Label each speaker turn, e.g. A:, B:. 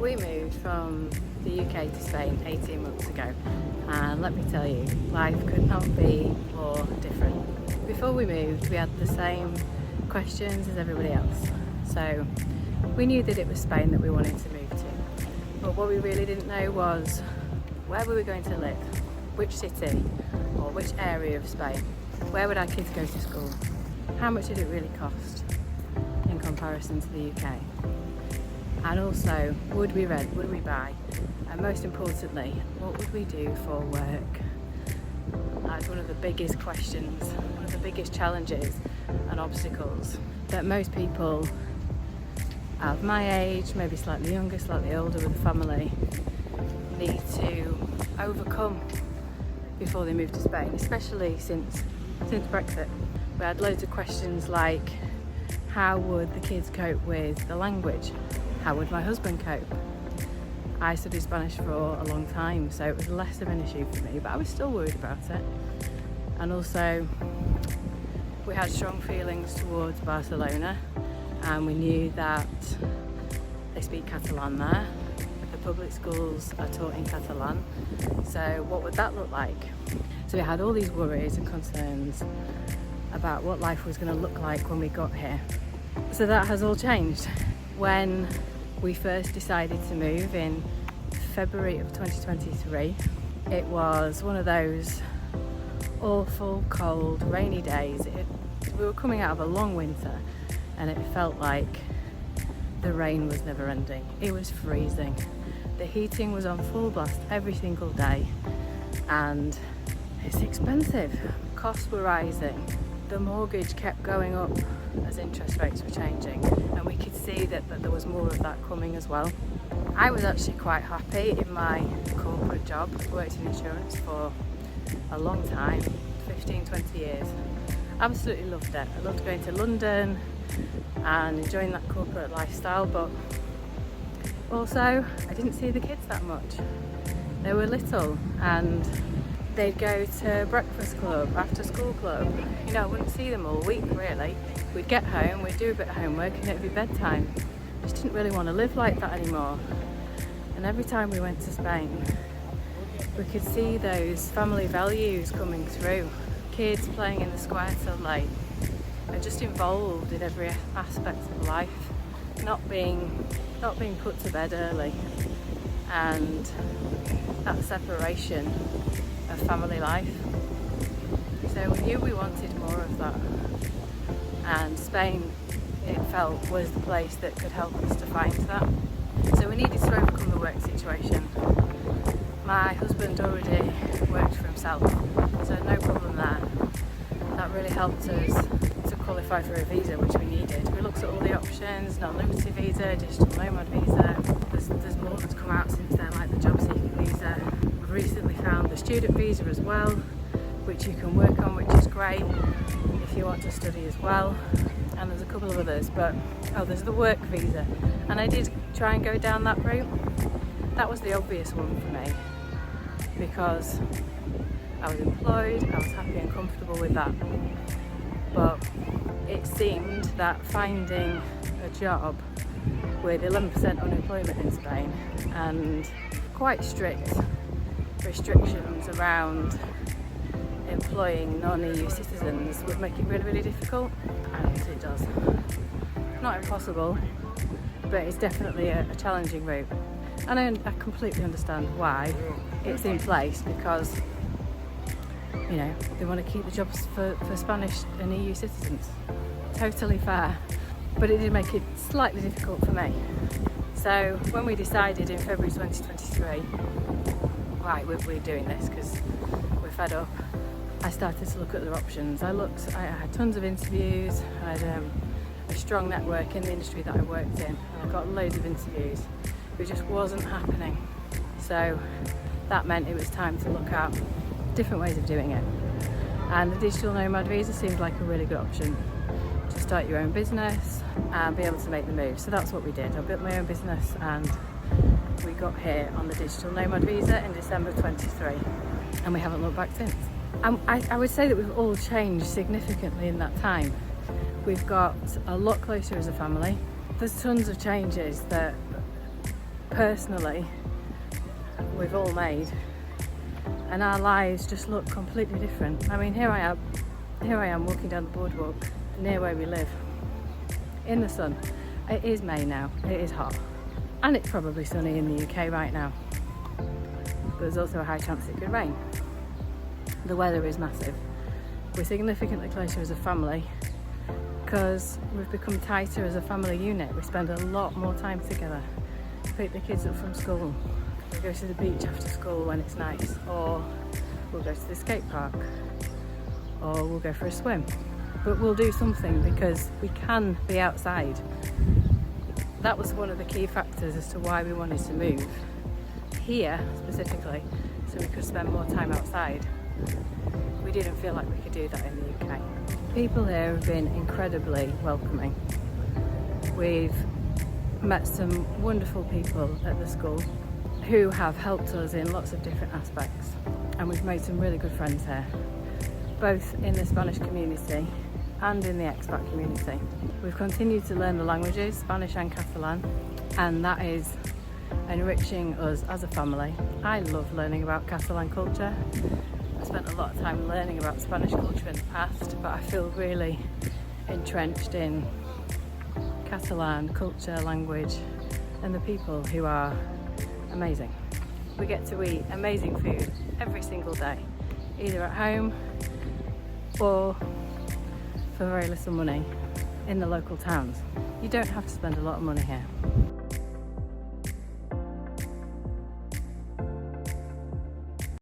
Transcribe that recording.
A: We moved from the UK to Spain 18 months ago, and let me tell you, life could not be more different. Before we moved, we had the same questions as everybody else. So we knew that it was Spain that we wanted to move to, but what we really didn't know was where were we going to live, which city or which area of Spain, where would our kids go to school, how much did it really cost in comparison to the UK, and also would we rent, would we buy, and most importantly, what would we do for work? That's one of the biggest questions, one of the biggest challenges and obstacles that most people of my age, maybe slightly younger, slightly older with a family, need to overcome before they move to Spain, especially since Brexit. We had loads of questions like, how would the kids cope with the language? How would my husband cope? I studied Spanish for a long time, so it was less of an issue for me, but I was still worried about it. And also, we had strong feelings towards Barcelona, and we knew that they speak Catalan there. The public schools are taught in Catalan, so what would that look like? So we had all these worries and concerns about what life was going to look like when we got here. So that has all changed. When we first decided to move in February of 2023, it was one of those awful, cold, rainy days. We were coming out of a long winter, and it felt like the rain was never ending. It was freezing. The heating was on full blast every single day, and it's expensive. Costs were rising. The mortgage kept going up as interest rates were changing, and we could see that there was more of that coming as well. I was actually quite happy in my corporate job. I worked in insurance for a long time, 15-20 years. Absolutely loved it. I loved going to London and enjoying that corporate lifestyle, but also I didn't see the kids that much. They were little, and they'd go to breakfast club, after school club. You know, I wouldn't see them all week really. We'd get home, we'd do a bit of homework, and it'd be bedtime. I just didn't really want to live like that anymore. And every time we went to Spain, we could see those family values coming through. Kids playing in the square till late, and just involved in every aspect of life, not being put to bed early, and that separation of family life. So we knew we wanted more of that, and Spain, it felt, was the place that could help us to find that. So we needed to overcome the work situation. My husband already worked for himself, so no problem there. That really helped us to qualify for a visa, which we needed. We looked at all the options: non-lucrative visa, digital nomad visa. There's more that's come out since then, like the job seeking visa. We've recently found the student visa as well, which you can work on, which is great if you want to study as well. And there's a couple of others, but there's the work visa, and I did try and go down that route. That was the obvious one for me, because I was employed, I was happy and comfortable with that. But it seemed that finding a job with 11% unemployment in Spain and quite strict restrictions around employing non-EU citizens would make it really, really difficult. And it does. Not impossible, but it's definitely a challenging route. And I completely understand why it's in place, because you know, they want to keep the jobs for Spanish and EU citizens. Totally fair. But it did make it slightly difficult for me. So when we decided in February 2023, right, we're doing this because we're fed up, I started to look at other options. I had tons of interviews. I had a strong network in the industry that I worked in, and I got loads of interviews. It just wasn't happening. So that meant it was time to look at different ways of doing it. And the digital nomad visa seemed like a really good option to start your own business and be able to make the move. So that's what we did. I built my own business, and we got here on the digital nomad visa in December 23, and we haven't looked back since. I would say that we've all changed significantly in that time. We've got a lot closer as a family. There's tons of changes that personally we've all made, and our lives just look completely different. I mean, here I am walking down the boardwalk near where we live in the sun. It is May now, it is hot, and it's probably sunny in the UK right now, but there's also a high chance it could rain. The weather is massive. We're significantly closer as a family because we've become tighter as a family unit. We spend a lot more time together. Pick the kids up from school, we go to the beach after school when it's nice, or we'll go to the skate park, or we'll go for a swim. But we'll do something because we can be outside. That was one of the key factors as to why we wanted to move here specifically, so we could spend more time outside. We didn't feel like we could do that in the UK. People here have been incredibly welcoming. We've met some wonderful people at the school who have helped us in lots of different aspects, and we've made some really good friends here, both in the Spanish community and in the expat community. We've continued to learn the languages, Spanish and Catalan, and that is enriching us as a family. I love learning about Catalan culture. I spent a lot of time learning about Spanish culture in the past, but I feel really entrenched in Catalan culture, language, and the people who are amazing. We get to eat amazing food every single day, either at home or for very little money in the local towns. You don't have to spend a lot of money here.